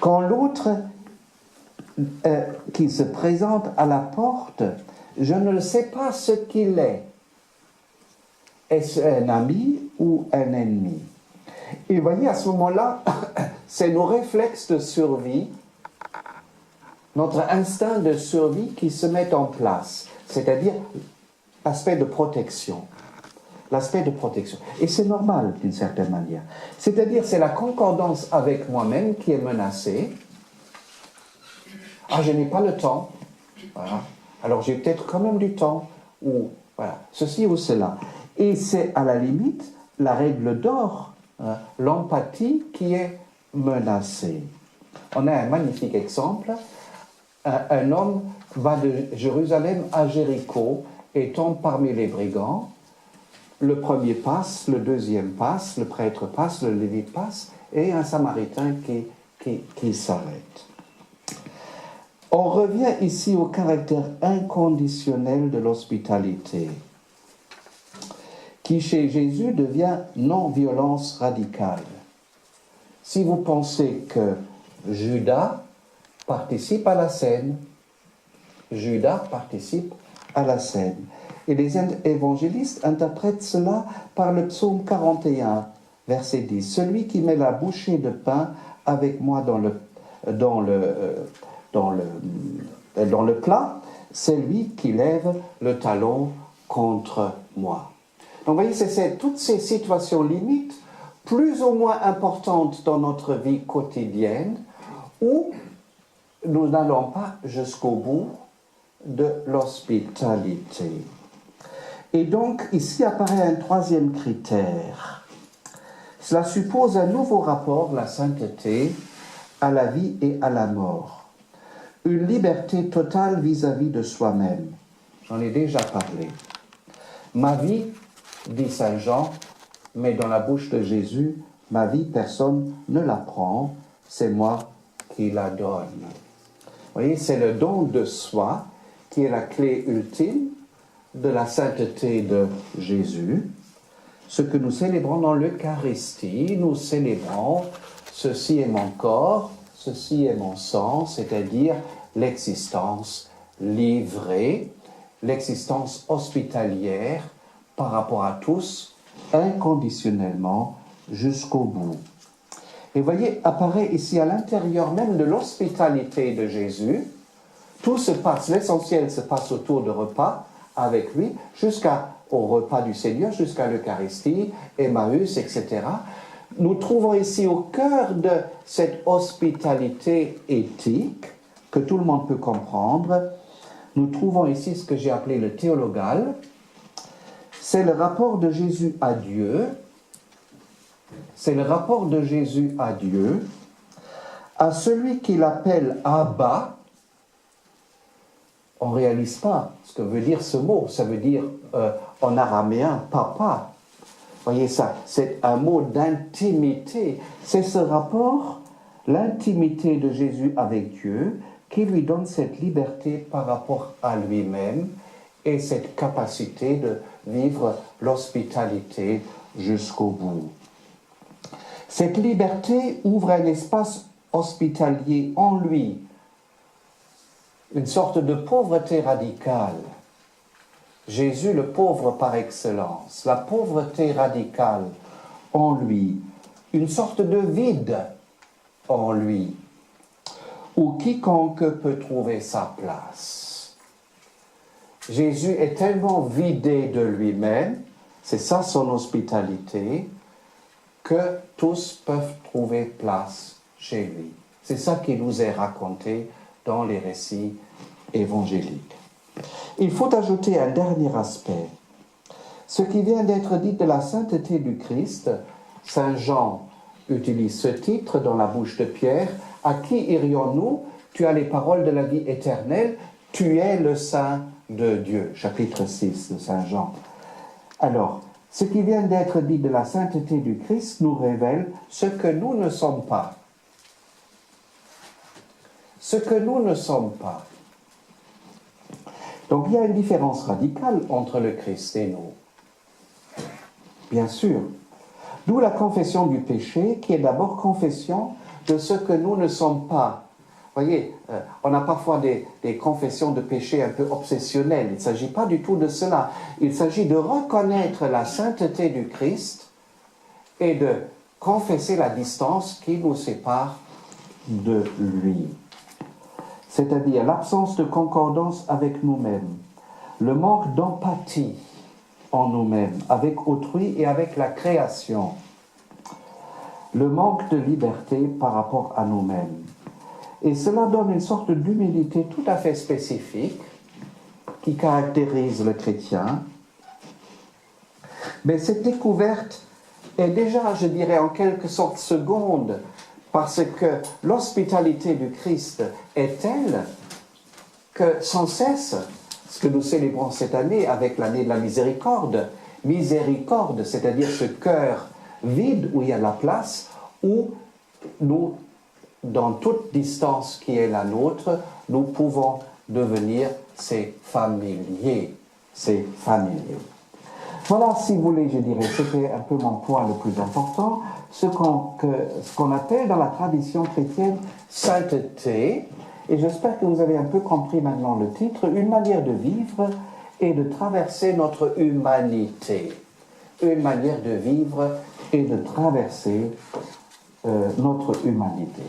Quand l'autre qui se présente à la porte, je ne sais pas ce qu'il est. Est-ce un ami ou un ennemi? Et vous voyez, à ce moment-là, c'est nos réflexes de survie, notre instinct de survie qui se met en place, c'est-à-dire l'aspect de protection. L'aspect de protection. Et c'est normal d'une certaine manière. C'est-à-dire, c'est la concordance avec moi-même qui est menacée. Ah, je n'ai pas le temps. Voilà. Alors, j'ai peut-être quand même du temps. Ou, voilà, ceci ou cela. Et c'est à la limite la règle d'or, l'empathie qui est menacée. On a un magnifique exemple. Un homme va de Jérusalem à Jéricho et tombe parmi les brigands. Le premier passe, le deuxième passe, le prêtre passe, le lévite passe, et un samaritain qui s'arrête. On revient ici au caractère inconditionnel de l'hospitalité, qui chez Jésus devient non-violence radicale. Si vous pensez que Judas participe à la scène, Judas participe à la scène. Et les évangélistes interprètent cela par le psaume 41, verset 10. « Celui qui met la bouchée de pain avec moi dans le plat, c'est lui qui lève le talon contre moi. » Donc vous voyez, c'est toutes ces situations limites, plus ou moins importantes dans notre vie quotidienne, où nous n'allons pas jusqu'au bout de l'hospitalité. Et donc, ici apparaît un troisième critère. Cela suppose un nouveau rapport, la sainteté, à la vie et à la mort. Une liberté totale vis-à-vis de soi-même. J'en ai déjà parlé. Ma vie, dit Saint Jean, mais dans la bouche de Jésus, ma vie, personne ne la prend, c'est moi qui la donne. Vous voyez, c'est le don de soi qui est la clé ultime de la sainteté de Jésus. Ce que nous célébrons dans l'Eucharistie, nous célébrons « ceci est mon corps, ceci est mon sang », c'est-à-dire l'existence livrée, l'existence hospitalière par rapport à tous, inconditionnellement, jusqu'au bout. Et vous voyez, apparaît ici à l'intérieur même de l'hospitalité de Jésus, tout se passe, l'essentiel se passe autour de repas avec lui, jusqu'au repas du Seigneur, jusqu'à l'Eucharistie, Emmaüs, etc. Nous trouvons ici au cœur de cette hospitalité éthique, que tout le monde peut comprendre, nous trouvons ici ce que j'ai appelé le théologal. C'est le rapport de Jésus à Dieu. C'est le rapport de Jésus à Dieu, à celui qu'il appelle Abba. On ne réalise pas ce que veut dire ce mot. Ça veut dire en araméen papa. Voyez ça, c'est un mot d'intimité. C'est ce rapport, l'intimité de Jésus avec Dieu, qui lui donne cette liberté par rapport à lui-même et cette capacité de vivre l'hospitalité jusqu'au bout. Cette liberté ouvre un espace hospitalier en lui, une sorte de pauvreté radicale. Jésus, le pauvre par excellence, la pauvreté radicale en lui, une sorte de vide en lui, où quiconque peut trouver sa place. Jésus est tellement vidé de lui-même, c'est ça son hospitalité, que tous peuvent trouver place chez lui. C'est ça qui nous est raconté dans les récits évangéliques. Il faut ajouter un dernier aspect. Ce qui vient d'être dit de la sainteté du Christ, Saint Jean utilise ce titre dans la bouche de Pierre. À qui irions-nous? Tu as les paroles de la vie éternelle, tu es le Saint de Dieu. Chapitre 6 de Saint Jean. Alors, ce qui vient d'être dit de la sainteté du Christ nous révèle ce que nous ne sommes pas. Ce que nous ne sommes pas. Donc il y a une différence radicale entre le Christ et nous. Bien sûr. D'où la confession du péché, qui est d'abord confession de ce que nous ne sommes pas. Vous voyez, on a parfois des confessions de péché un peu obsessionnelles. Il ne s'agit pas du tout de cela. Il s'agit de reconnaître la sainteté du Christ et de confesser la distance qui nous sépare de lui. C'est-à-dire l'absence de concordance avec nous-mêmes, le manque d'empathie en nous-mêmes, avec autrui et avec la création, le manque de liberté par rapport à nous-mêmes. Et cela donne une sorte d'humilité tout à fait spécifique qui caractérise le chrétien. Mais cette découverte est déjà, je dirais, en quelque sorte seconde, parce que l'hospitalité du Christ est telle que sans cesse, ce que nous célébrons cette année avec l'année de la miséricorde, c'est-à-dire ce cœur vide où il y a la place, où nous, dans toute distance qui est la nôtre, nous pouvons devenir ses familiers. Voilà, si vous voulez, je dirais, c'était un peu mon point le plus important, ce qu'on appelle dans la tradition chrétienne sainteté, et j'espère que vous avez un peu compris maintenant le titre, une manière de vivre et de traverser notre humanité. Une manière de vivre et de traverser notre humanité.